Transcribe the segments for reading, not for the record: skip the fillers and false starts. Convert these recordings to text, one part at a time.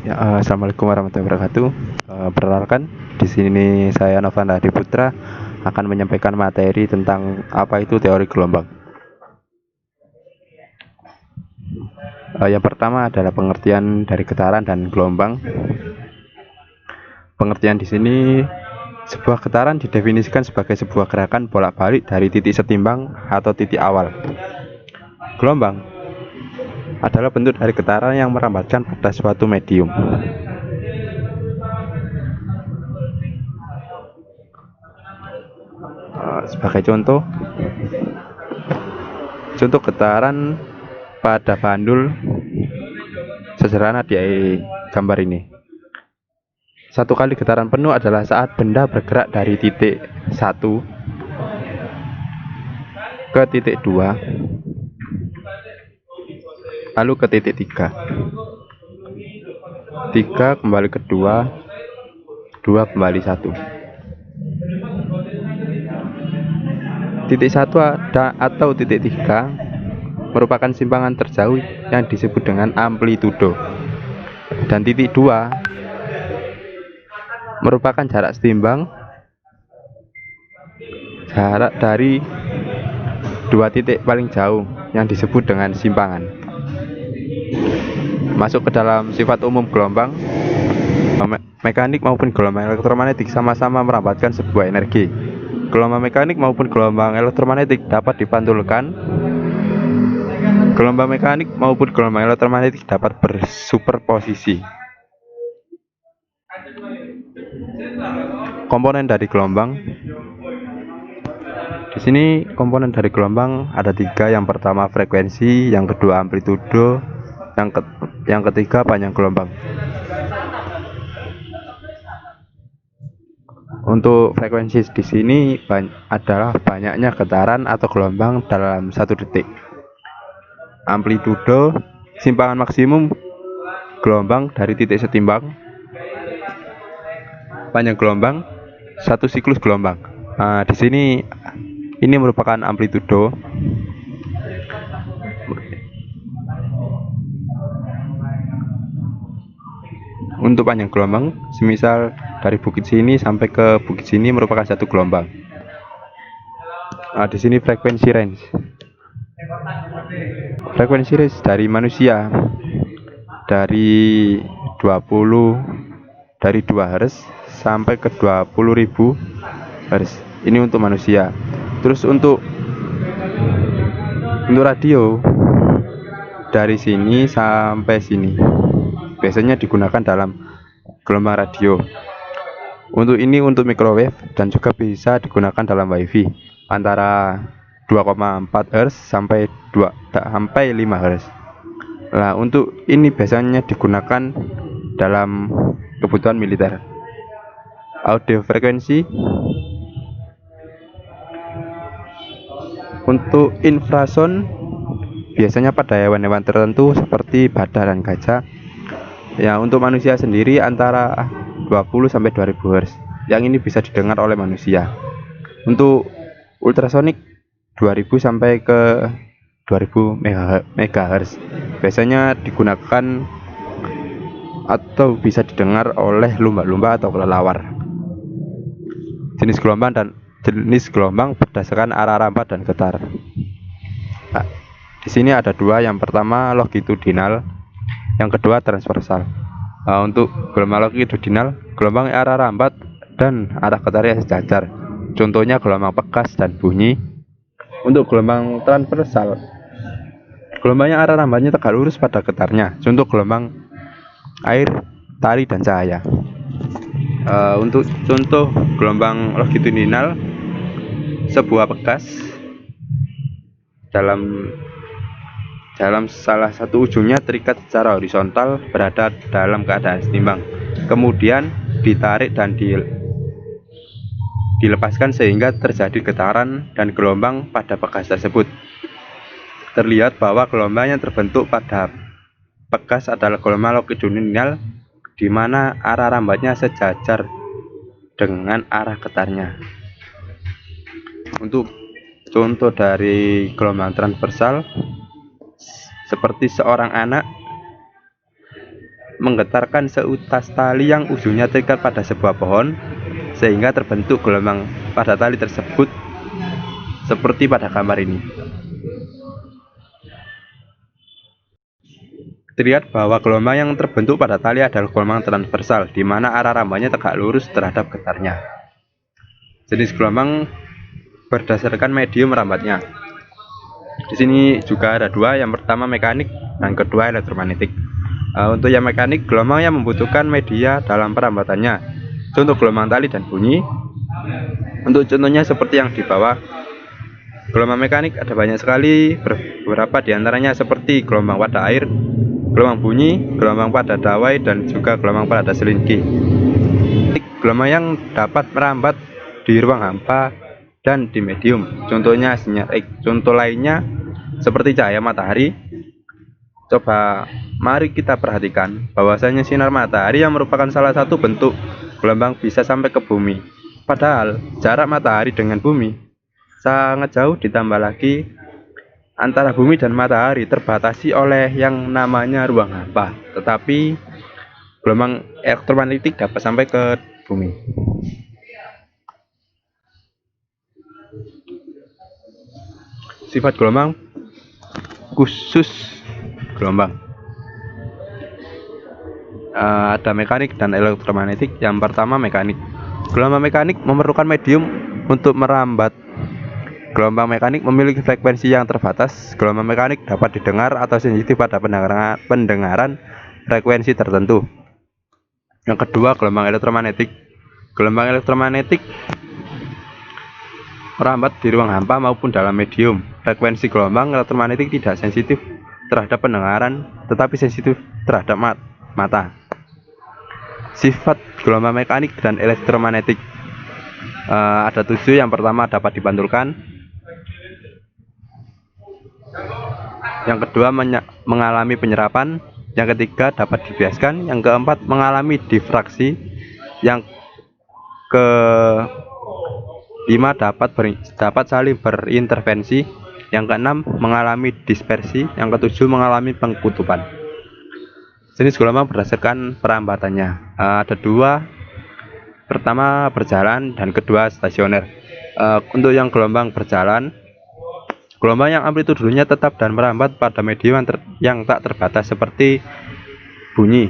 Assalamualaikum warahmatullahi wabarakatuh. Perkenalkan, di sini saya Novan Hadi Putra akan menyampaikan materi tentang apa itu teori gelombang. Yang pertama adalah pengertian dari getaran dan gelombang. Pengertian di sini, sebuah getaran didefinisikan sebagai sebuah gerakan bolak-balik dari titik setimbang atau titik awal. Gelombang adalah bentuk dari getaran yang merambatkan pada suatu medium. Sebagai contoh getaran pada bandul sederhana di gambar ini. Satu kali getaran penuh adalah saat benda bergerak dari titik 1 ke titik 2, lalu ke titik 3. 3 kembali ke 2, 2 kembali 1. Titik 1 atau titik 3 merupakan simpangan terjauh yang disebut dengan amplitudo. Dan titik 2 merupakan jarak setimbang jarak dari dua titik paling jauh yang disebut dengan simpangan. Masuk ke dalam sifat umum gelombang, mekanik maupun gelombang elektromagnetik sama-sama merambatkan sebuah energi. Gelombang mekanik maupun gelombang elektromagnetik dapat dipantulkan. Gelombang mekanik maupun gelombang elektromagnetik dapat bersuperposisi. Komponen dari gelombang. Di sini komponen dari gelombang ada 3. Yang pertama frekuensi, yang kedua amplitudo, yang ketiga panjang gelombang. Untuk frekuensi di sini adalah banyaknya getaran atau gelombang dalam satu detik. Amplitudo, simpangan maksimum gelombang dari titik setimbang. Panjang gelombang, satu siklus gelombang. Di sini ini merupakan amplitudo. Untuk panjang gelombang, semisal dari bukit sini sampai ke bukit sini merupakan satu gelombang. Di sini frekuensi range. Frekuensi range dari manusia dari 2 Hz sampai ke 20.000 Hz. Ini untuk manusia. Terus untuk radio dari sini sampai sini biasanya digunakan dalam gelombang radio. Untuk microwave dan juga bisa digunakan dalam wifi antara 2,4 Hz sampai 5 Hz. Nah, untuk ini biasanya digunakan dalam kebutuhan militer. Audio frekuensi untuk infrasound biasanya pada hewan-hewan tertentu seperti badak dan gajah. Ya, untuk manusia sendiri antara 20 sampai 2000 Hz. Yang ini bisa didengar oleh manusia. Untuk ultrasonik 2000 sampai ke 2000 MHz. Biasanya digunakan atau bisa didengar oleh lumba-lumba atau kelelawar. Jenis gelombang berdasarkan arah rambat dan getar. Di sini ada 2. Yang pertama longitudinal, yang kedua transversal. Untuk gelombang longitudinal, gelombang arah rambat dan arah getarnya sejajar. Contohnya gelombang pegas dan bunyi. Untuk gelombang transversal, gelombangnya arah rambatnya tegak lurus pada getarnya. Contoh gelombang air, tali, dan cahaya. Untuk contoh gelombang longitudinal, sebuah pegas dalam salah satu ujungnya terikat secara horizontal berada dalam keadaan setimbang, kemudian ditarik dan dilepaskan sehingga terjadi getaran dan gelombang pada pegas tersebut. Terlihat bahwa gelombang yang terbentuk pada pegas adalah gelombang longitudinal, di mana arah rambatnya sejajar dengan arah getarnya. Untuk contoh dari gelombang transversal, seperti seorang anak menggetarkan seutas tali yang ujungnya terikat pada sebuah pohon, sehingga terbentuk gelombang pada tali tersebut seperti pada gambar ini. Terlihat bahwa gelombang yang terbentuk pada tali adalah gelombang transversal, di mana arah rambanya tegak lurus terhadap getarnya. Jenis gelombang berdasarkan medium merambatnya. Di sini juga ada dua, yang pertama mekanik dan kedua elektromagnetik. Untuk yang mekanik, gelombang yang membutuhkan media dalam perambatannya. Contoh gelombang tali dan bunyi. Untuk contohnya seperti yang di bawah. Gelombang mekanik ada banyak sekali, beberapa diantaranya seperti gelombang pada air, gelombang bunyi, gelombang pada dawai, dan juga gelombang pada selinki. Gelombang yang dapat merambat di ruang hampa dan di medium, contohnya sinyal X. Contoh lainnya seperti cahaya matahari. Coba mari kita perhatikan bahwasanya sinar matahari yang merupakan salah satu bentuk gelombang bisa sampai ke bumi. Padahal jarak matahari dengan bumi sangat jauh, ditambah lagi antara bumi dan matahari terbatasi oleh yang namanya ruang hampa. Tetapi gelombang elektromagnetik dapat sampai ke bumi. Sifat gelombang khusus gelombang. Ada mekanik dan elektromagnetik. Yang pertama mekanik. Gelombang mekanik memerlukan medium untuk merambat. Gelombang mekanik memiliki frekuensi yang terbatas. Gelombang mekanik dapat didengar atau sensitif pada pendengaran frekuensi tertentu. Yang kedua, gelombang elektromagnetik. Gelombang elektromagnetik merambat di ruang hampa maupun dalam medium. Frekuensi gelombang elektromagnetik tidak sensitif terhadap pendengaran, tetapi sensitif terhadap mata. Sifat gelombang mekanik dan elektromagnetik ada 7. Yang pertama, dapat dipantulkan. Yang kedua, mengalami penyerapan. Yang ketiga, dapat dibiaskan. Yang keempat, mengalami difraksi. Yang kelima, dapat saling berintervensi. Yang keenam, mengalami dispersi. Yang ketujuh, mengalami pengkutupan. Jenis gelombang berdasarkan perambatannya ada 2. Pertama berjalan dan kedua stasioner. Untuk yang gelombang berjalan, gelombang yang amplitudonya tetap dan merambat pada medium yang tak terbatas seperti bunyi.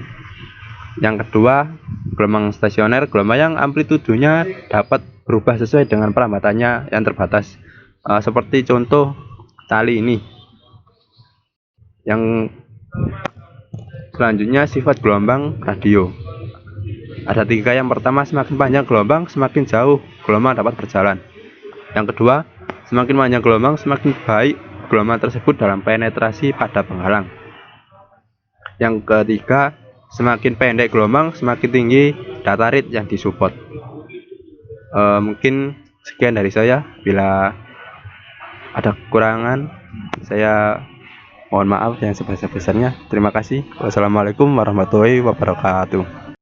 Yang kedua, gelombang stasioner, gelombang yang amplitudonya dapat berubah sesuai dengan perambatannya yang terbatas, seperti contoh tali ini. Yang selanjutnya, sifat gelombang radio. Ada 3. Yang pertama, semakin panjang gelombang, semakin jauh gelombang dapat berjalan. Yang kedua, semakin panjang gelombang, semakin baik gelombang tersebut dalam penetrasi pada penghalang. Yang ketiga, semakin pendek gelombang, semakin tinggi data rate yang disupport. Mungkin sekian dari saya. Bila ada kekurangan, saya mohon maaf yang sebesar-besarnya. Terima kasih. Wassalamualaikum warahmatullahi wabarakatuh.